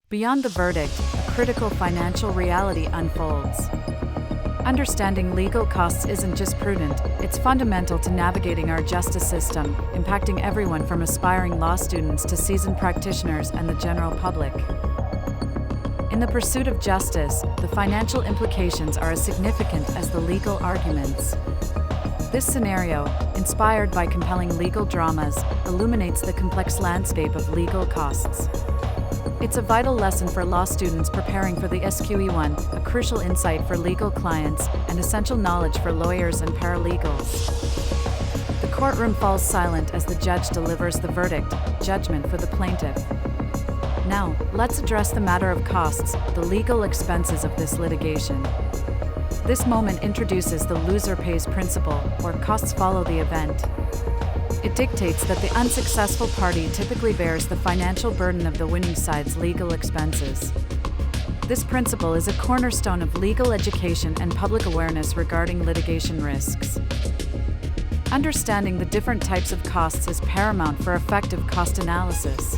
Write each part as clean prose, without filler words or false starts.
Beyond the verdict, a critical financial reality unfolds. Understanding legal costs isn't just prudent, it's fundamental to navigating our justice system, impacting everyone from aspiring law students to seasoned practitioners and the general public. In the pursuit of justice, the financial implications are as significant as the legal arguments. This scenario, inspired by compelling legal dramas, illuminates the complex landscape of legal costs. It's a vital lesson for law students preparing for the SQE1, a crucial insight for legal clients, and essential knowledge for lawyers and paralegals. The courtroom falls silent as the judge delivers the verdict, judgment for the plaintiff. Now, let's address the matter of costs, the legal expenses of this litigation. This moment introduces the loser pays principle, or costs follow the event. It dictates that the unsuccessful party typically bears the financial burden of the winning side's legal expenses. This principle is a cornerstone of legal education and public awareness regarding litigation risks. Understanding the different types of costs is paramount for effective cost analysis.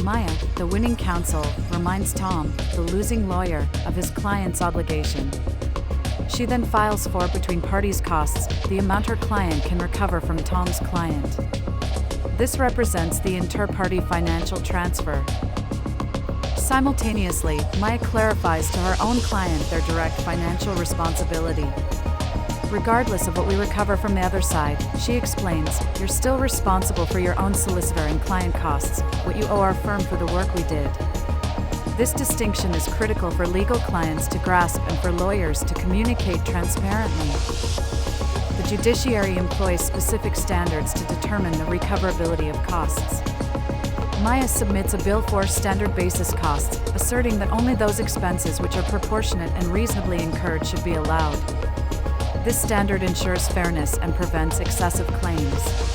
Maya, the winning counsel, reminds Tom, the losing lawyer, of his client's obligation. She then files for between parties costs, the amount her client can recover from Tom's client. This represents the inter-party financial transfer. Simultaneously, Maya clarifies to her own client their direct financial responsibility. Regardless of what we recover from the other side, she explains, you're still responsible for your own solicitor and client costs, what you owe our firm for the work we did. This distinction is critical for legal clients to grasp and for lawyers to communicate transparently. The judiciary employs specific standards to determine the recoverability of costs. Maya submits a bill for standard basis costs, asserting that only those expenses which are proportionate and reasonably incurred should be allowed. This standard ensures fairness and prevents excessive claims.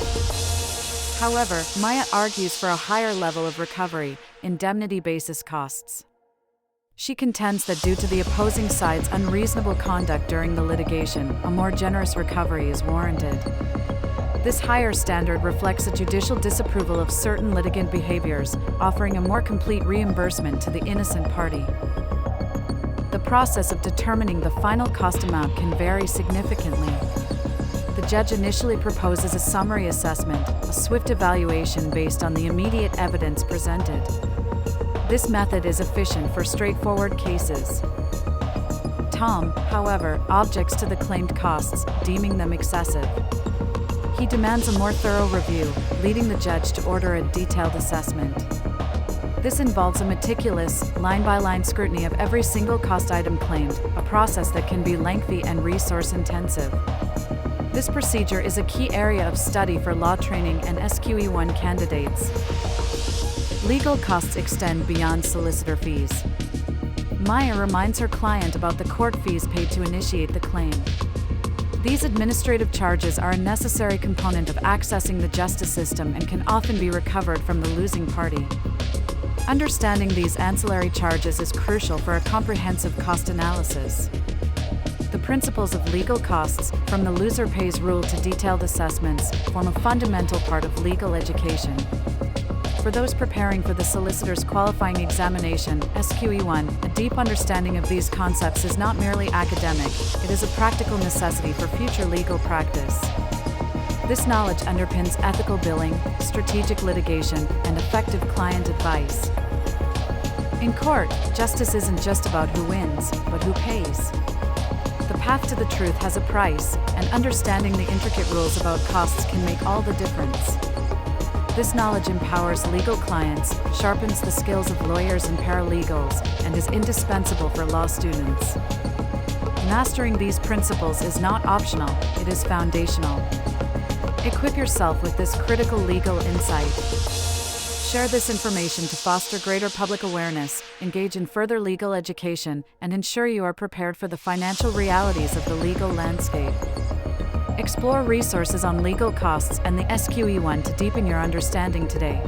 However, Maya argues for a higher level of recovery, indemnity basis costs. She contends that due to the opposing side's unreasonable conduct during the litigation, a more generous recovery is warranted. This higher standard reflects a judicial disapproval of certain litigant behaviors, offering a more complete reimbursement to the innocent party. The process of determining the final cost amount can vary significantly. The judge initially proposes a summary assessment, a swift evaluation based on the immediate evidence presented. This method is efficient for straightforward cases. Tom, however, objects to the claimed costs, deeming them excessive. He demands a more thorough review, leading the judge to order a detailed assessment. This involves a meticulous, line-by-line scrutiny of every single cost item claimed, a process that can be lengthy and resource-intensive. This procedure is a key area of study for law training and SQE1 candidates. Legal costs extend beyond solicitor fees. Maya reminds her client about the court fees paid to initiate the claim. These administrative charges are a necessary component of accessing the justice system and can often be recovered from the losing party. Understanding these ancillary charges is crucial for a comprehensive cost analysis. The principles of legal costs, from the loser pays rule to detailed assessments, form a fundamental part of legal education. For those preparing for the solicitor's qualifying examination, SQE1, a deep understanding of these concepts is not merely academic, it is a practical necessity for future legal practice. This knowledge underpins ethical billing, strategic litigation, and effective client advice. In court, justice isn't just about who wins, but who pays. The path to the truth has a price, and understanding the intricate rules about costs can make all the difference. This knowledge empowers legal clients, sharpens the skills of lawyers and paralegals, and is indispensable for law students. Mastering these principles is not optional, it is foundational. Equip yourself with this critical legal insight. Share this information to foster greater public awareness, engage in further legal education, and ensure you are prepared for the financial realities of the legal landscape. Explore resources on legal costs and the SQE1 to deepen your understanding today.